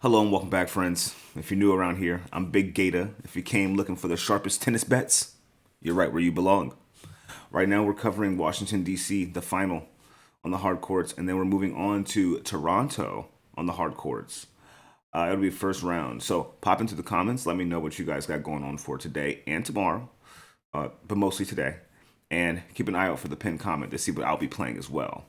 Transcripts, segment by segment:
Hello and welcome back, friends. If you're new around here, I'm Big Gatah. If you came looking for the sharpest tennis bets, you're right where you belong. Right now, we're covering Washington, D.C., the final on the hard courts, and then we're moving on to Toronto on the hard courts. It'll be first round. So pop into the comments. Let me know what you guys got going on for today and tomorrow, but mostly today. And keep an eye out for the pinned comment to see what I'll be playing as well.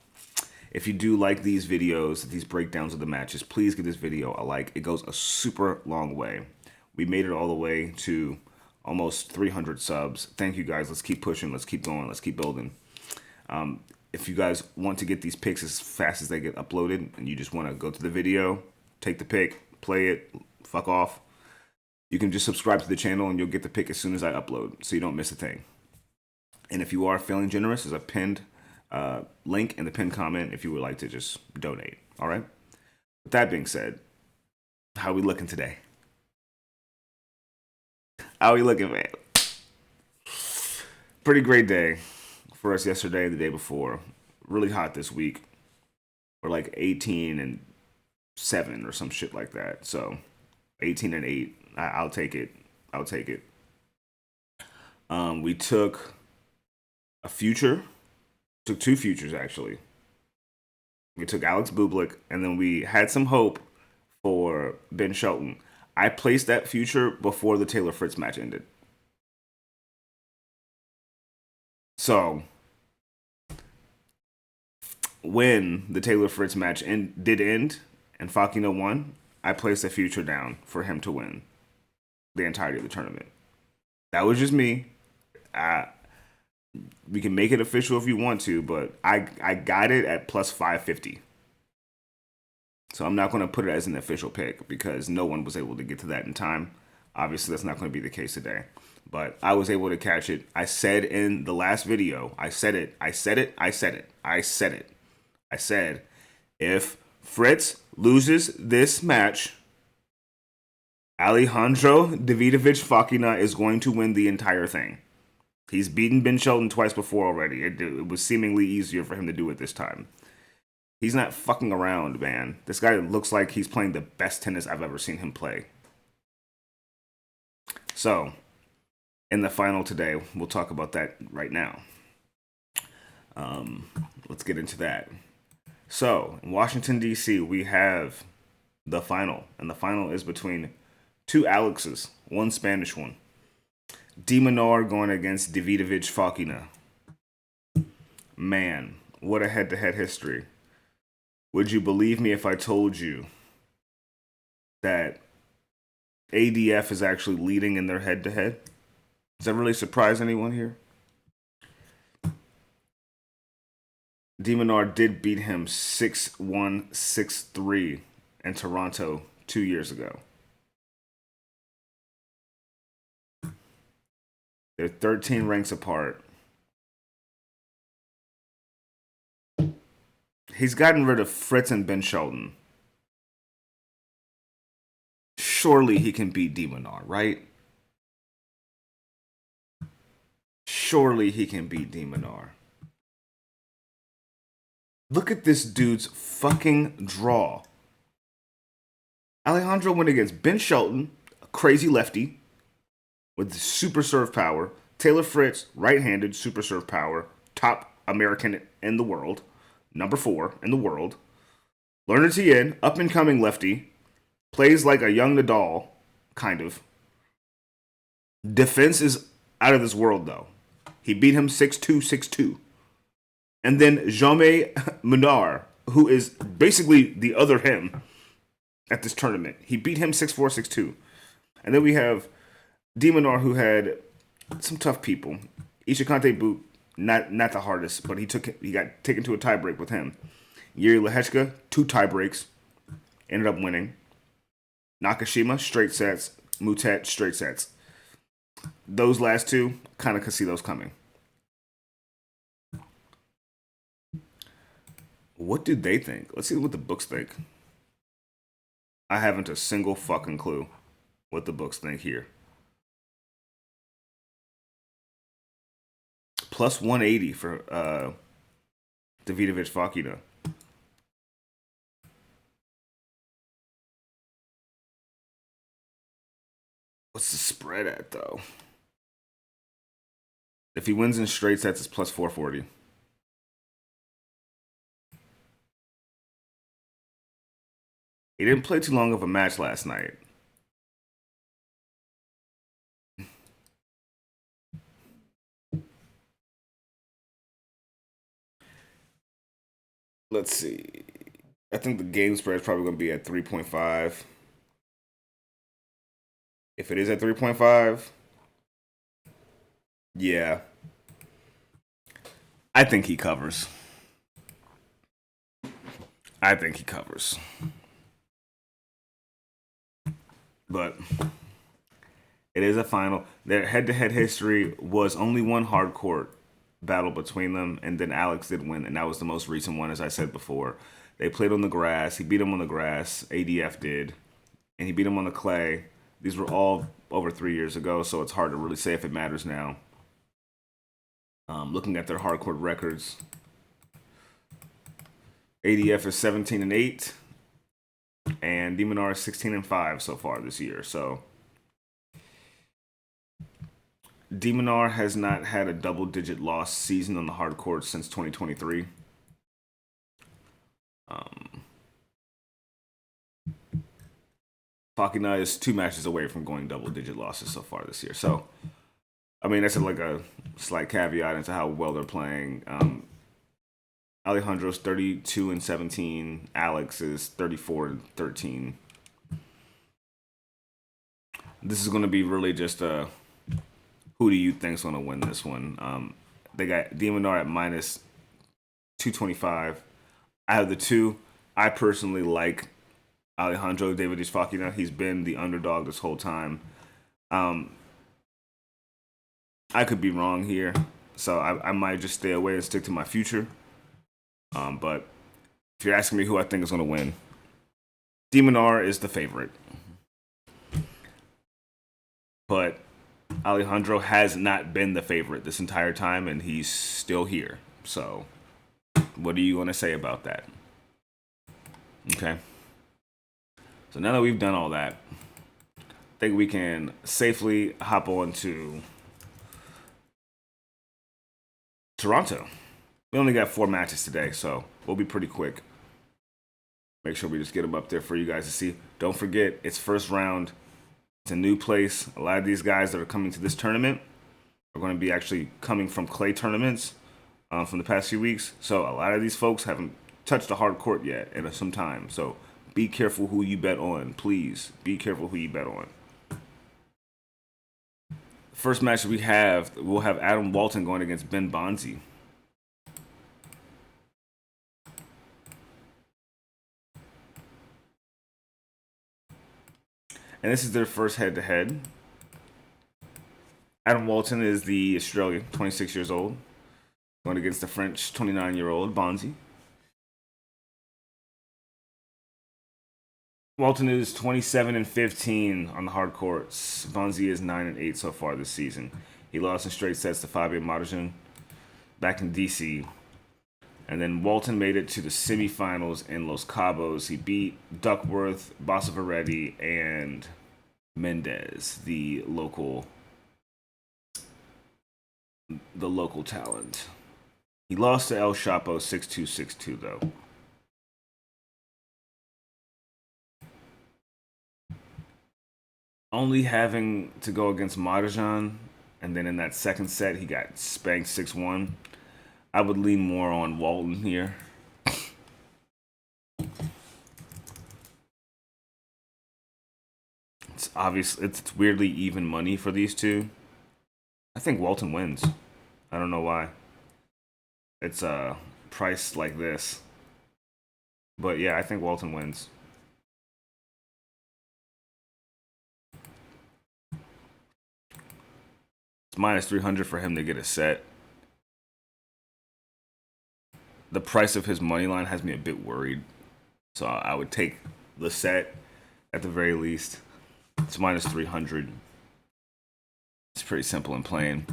If you do like these videos, these breakdowns of the matches, please give this video a like. It goes a super long way. We made it all the way to almost 300 subs. Thank you guys. Let's keep pushing. Let's keep going. Let's keep building. If you guys want to get these picks as fast as they get uploaded and you just want to go to the video, take the pick, play it, fuck off, you can just subscribe to the channel and you'll get the pick as soon as I upload so you don't miss a thing. And if you are feeling generous, there's a pinned link in the pinned comment if you would like to just donate. All right. With that being said, how are we looking today? How are we looking, man? Pretty great day for us yesterday, the day before. Really hot this week. We're like 18 and 7 or some shit like that. So 18 and 8. I'll take it. I'll take it. We took a future. Took two futures, actually. We took Alex Bublik, and then we had some hope for Ben Shelton. I placed that future before the Taylor Fritz match ended. So, when the Taylor Fritz match did end and Fokina won, I placed a future down for him to win the entirety of the tournament. That was just me. We can make it official if you want to, but I got it at plus 550. So I'm not going to put it as an official pick because no one was able to get to that in time. Obviously, that's not going to be the case today. But I was able to catch it. I said in the last video, I said, if Fritz loses this match, Alejandro Davidovich Fokina is going to win the entire thing. He's beaten Ben Shelton twice before already. It was seemingly easier for him to do it this time. He's not fucking around, man. This guy looks like he's playing the best tennis I've ever seen him play. So, in the final today, we'll talk about that right now. Let's get into that. So, in Washington, D.C., we have the final. And the final is between two Alexes, one Spanish one. Minaur going against Davidovich Fokina. Man, what a head-to-head history. Would you believe me if I told you that ADF is actually leading in their head-to-head? Does that really surprise anyone here? Minaur did beat him 6-1, 6-3 in Toronto 2 years ago. They're 13 ranks apart. He's gotten rid of Fritz and Ben Shelton. Surely he can beat Minaur, right? Surely he can beat Minaur. Look at this dude's fucking draw. Alejandro went against Ben Shelton, a crazy lefty, with super serve power. Taylor Fritz, right-handed, super serve power. Top American in the world. Number 4 in the world. Learner Tien, up-and-coming lefty. Plays like a young Nadal, kind of. Defense is out of this world, though. He beat him 6-2, 6-2. And then Minaur, who is basically the other him at this tournament. He beat him 6-4, 6-2. And then we have Minaur, who had some tough people. Ishikante Boot, not the hardest, but he got taken to a tiebreak with him. Yuri Lehechka, 2 tiebreaks, ended up winning. Nakashima, straight sets. Mutet, straight sets. Those last two, kind of could see those coming. What do they think? Let's see what the books think. I haven't a single fucking clue what the books think here. Plus 180 for Davidovich Fokina. What's the spread at, though? If he wins in straight sets, it's plus 440. He didn't play too long of a match last night. Let's see. I think the game spread is probably going to be at 3.5. If it is at 3.5, yeah, I think he covers. I think he covers. But it is a final. Their head-to-head history was only one hard court battle between them, and then Alex did win, and that was the most recent one, as I said before. They played on the grass. He beat him on the grass. ADF did, and he beat him on the clay. These were all over 3 years ago, so it's hard to really say if it matters now. Looking at their hard court records, ADF is 17-8, and Minaur is 16-5 so far this year. So Minaur has not had a double-digit loss season on the hard court since 2023. Fokina is 2 matches away from going double-digit losses so far this year. So, I mean, that's like a slight caveat into how well they're playing. Alejandro's 32-17. Alex is 34-13. This is going to be really just a who do you think's going to win this one? They got Minaur at minus 225. I have the two. I personally like Alejandro Davidovich Fokina. He's been the underdog this whole time. I could be wrong here, so I might just stay away and stick to my future. But if you're asking me who I think is going to win, Minaur is the favorite. But Alejandro has not been the favorite this entire time, and he's still here. So, what are you going to say about that? Okay. So now that we've done all that, I think we can safely hop on to Toronto. We only got 4 matches today, so we'll be pretty quick. Make sure we just get them up there for you guys to see. Don't forget, it's first round. It's a new place. A lot of these guys that are coming to this tournament are going to be actually coming from clay tournaments from the past few weeks. So a lot of these folks haven't touched the hard court yet in some time. So be careful who you bet on. Please be careful who you bet on. First match we'll have Adam Walton going against Ben Bonzi. And this is their first head-to-head. Adam Walton is the Australian, 26 years old, going against the French 29-year-old Bonzi. Walton is 27-15 on the hard courts. Bonzi is 9-8 so far this season. He lost in straight sets to Fabien Marjan back in DC. And then Walton made it to the semifinals in Los Cabos. He beat Duckworth, Basaveretti, and Mendez, the local talent. He lost to El Chapo 6-2, 6-2 though. Only having to go against Marjan, and then in that second set he got spanked 6-1. I would lean more on Walton here. It's obvious. It's weirdly even money for these two. I think Walton wins. I don't know why. It's priced like this. But yeah, I think Walton wins. It's minus 300 for him to get a set. The price of his money line has me a bit worried. So I would take the set at the very least. It's minus 300. It's pretty simple and plain.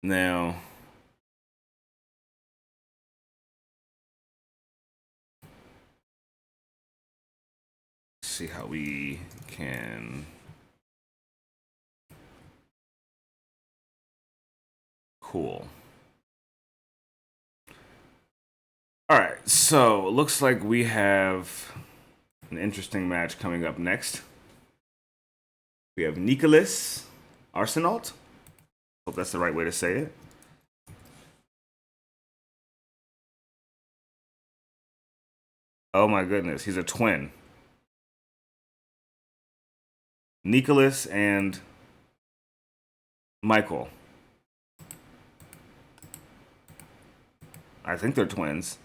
Now, see how we can. Cool. All right, so it looks like we have an interesting match coming up next. We have Nicolas Arseneault. Hope that's the right way to say it. Oh my goodness, he's a twin. Nicholas and Michael. I think they're twins.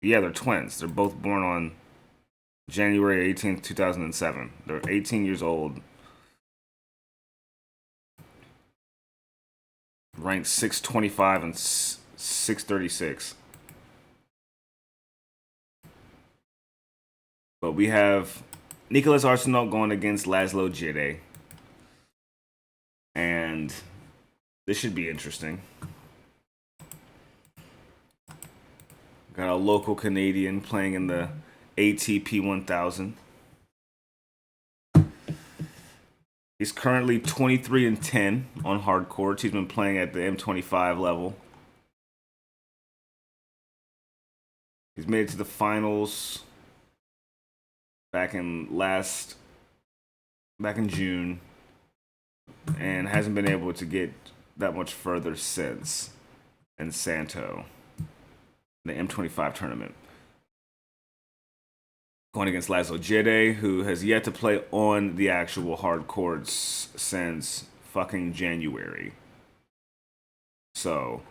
Yeah, they're twins. They're both born on January 18th, 2007. They're 18 years old. Ranked 625 and 636. But we have Nicolas Arseneault going against Laszlo Djere. And this should be interesting. Got a local Canadian playing in the ATP 1000. He's currently 23-10 on hard courts. He's been playing at the M25 level. He's made it to the finals back in June, and hasn't been able to get that much further since in Santo, the M25 tournament. Going against Laszlo Djere, who has yet to play on the actual hard courts since fucking January. So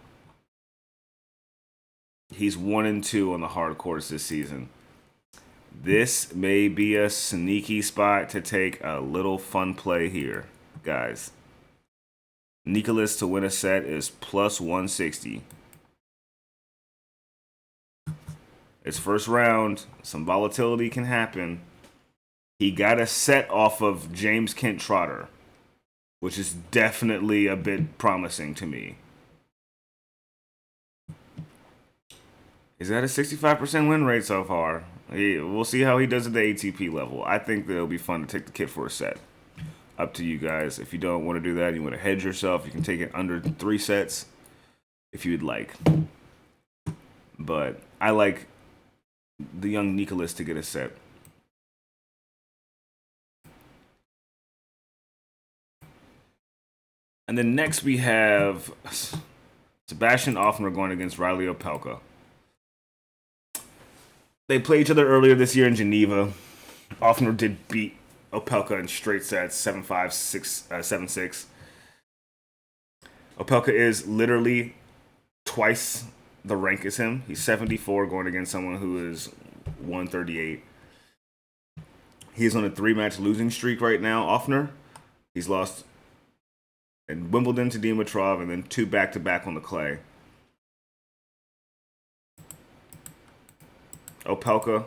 he's 1-2 on the hard courts this season. This may be a sneaky spot to take a little fun play here, guys. Nicolas to win a set is plus 160. It's first round. Some volatility can happen. He got a set off of James Kent Trotter, which is definitely a bit promising to me. He's at a 65% win rate so far. We'll see how he does at the ATP level. I think that it'll be fun to take the kid for a set. Up to you guys. If you don't want to do that, you want to hedge yourself, you can take it under 3 sets if you'd like. But I like the young Nicolas to get a set. And then next we have Sebastian Ofner going against Riley Opelka. They played each other earlier this year in Geneva. Ofner did beat Opelka in straight sets, 7-5, 7-6. Opelka is literally twice the rank as him. He's 74 going against someone who is 138. He's on a 3-match losing streak right now, Ofner. He's lost in Wimbledon to Dimitrov and then 2 back-to-back on the clay. Opelka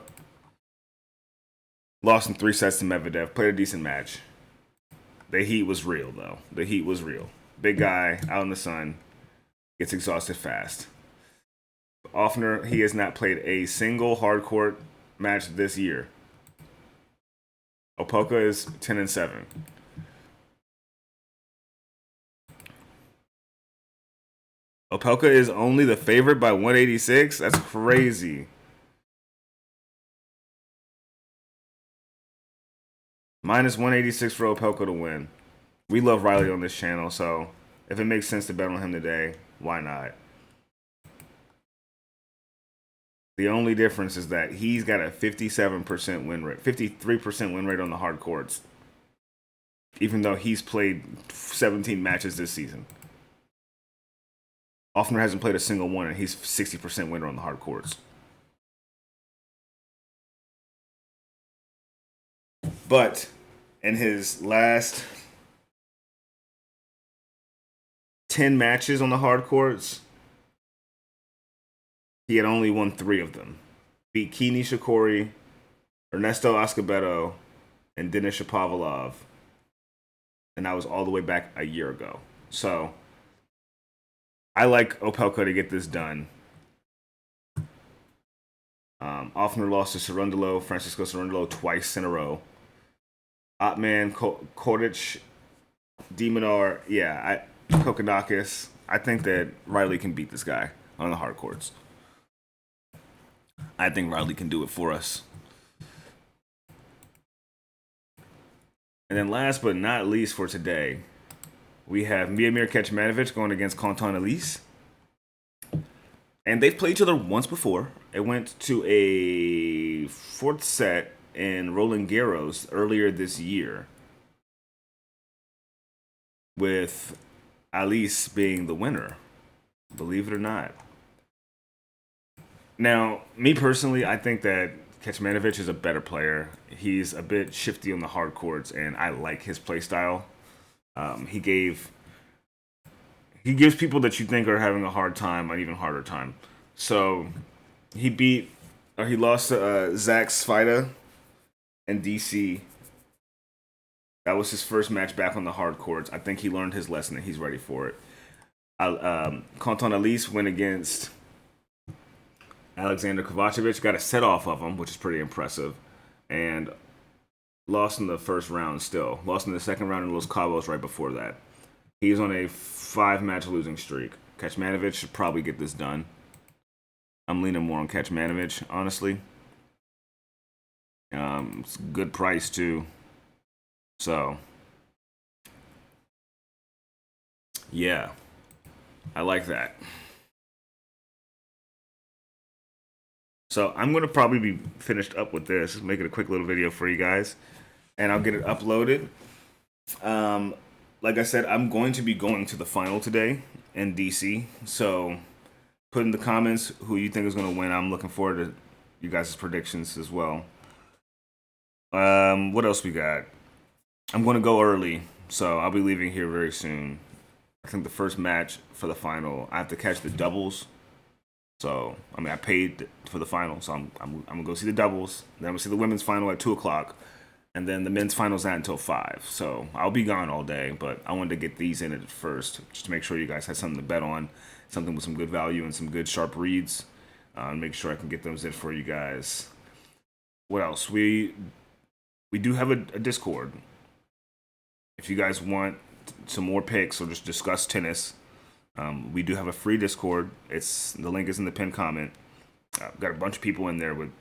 lost in 3 sets to Medvedev. Played a decent match. The heat was real, though. The heat was real. Big guy out in the sun. Gets exhausted fast. Ofner, he has not played a single hard court match this year. Opelka is 10-7. Opelka is only the favorite by 186? That's crazy. Minus 186 for Opelka to win. We love Riley on this channel, so if it makes sense to bet on him today, why not? The only difference is that he's got a 57% win rate, 53% win rate on the hard courts, even though he's played 17 matches this season. Ofner hasn't played a single one, and he's 60% winner on the hard courts. But in his last 10 matches on the hard courts, he had only won 3 of them. Beat Kini Shikori, Ernesto Escobedo, and Denis Shapovalov. And that was all the way back a year ago. So I like Opelka to get this done. Ofner lost to Francisco Cerundolo twice in a row. Otman, Kodic, Minaur, Kokkinakis. I think that Riley can beat this guy on the hard courts. I think Riley can do it for us. And then last but not least for today, we have Miomir Kecmanovic going against Halys. And they've played each other once before. It went to a fourth set in Roland Garros earlier this year, with Halys being the winner, believe it or not. Now, me personally, I think that Kecmanovic is a better player. He's a bit shifty on the hard courts, and I like his play style. He gives people that you think are having a hard time an even harder time. So he lost to Zach Svida in DC. That was his first match back on the hard courts. I think he learned his lesson and he's ready for it. Halys went against Alexander Kovacevic, got a set off of him, which is pretty impressive, and lost in the first round still. Lost in the second round in Los Cabos right before that. He's on a 5-match losing streak. Kecmanovic should probably get this done. I'm leaning more on Kecmanovic, honestly. It's a good price, too. So, yeah, I like that. So I'm going to probably be finished up with this, making a quick little video for you guys, and I'll get it uploaded. Like I said, I'm going to be going to the final today in DC, so put in the comments who you think is going to win. I'm looking forward to you guys' predictions as well. What else we got? I'm going to go early, so I'll be leaving here very soon. I think the first match for the final, I have to catch the doubles. So, I mean, I paid for the final, so I'm going to go see the doubles. Then I'm going to see the women's final at 2 o'clock. And then the men's final's not until 5. So, I'll be gone all day, but I wanted to get these in at first, just to make sure you guys had something to bet on, something with some good value and some good sharp reads. Make sure I can get those in for you guys. What else? We do have a Discord. If you guys want some more picks or just discuss tennis, we do have a free Discord. The link is in the pinned comment. Got a bunch of people in there with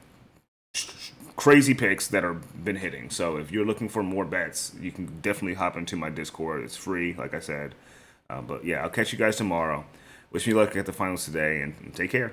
crazy picks that are been hitting. So if you're looking for more bets, you can definitely hop into my Discord. It's free, like I said. But yeah, I'll catch you guys tomorrow. Wish me luck at the finals today, and take care.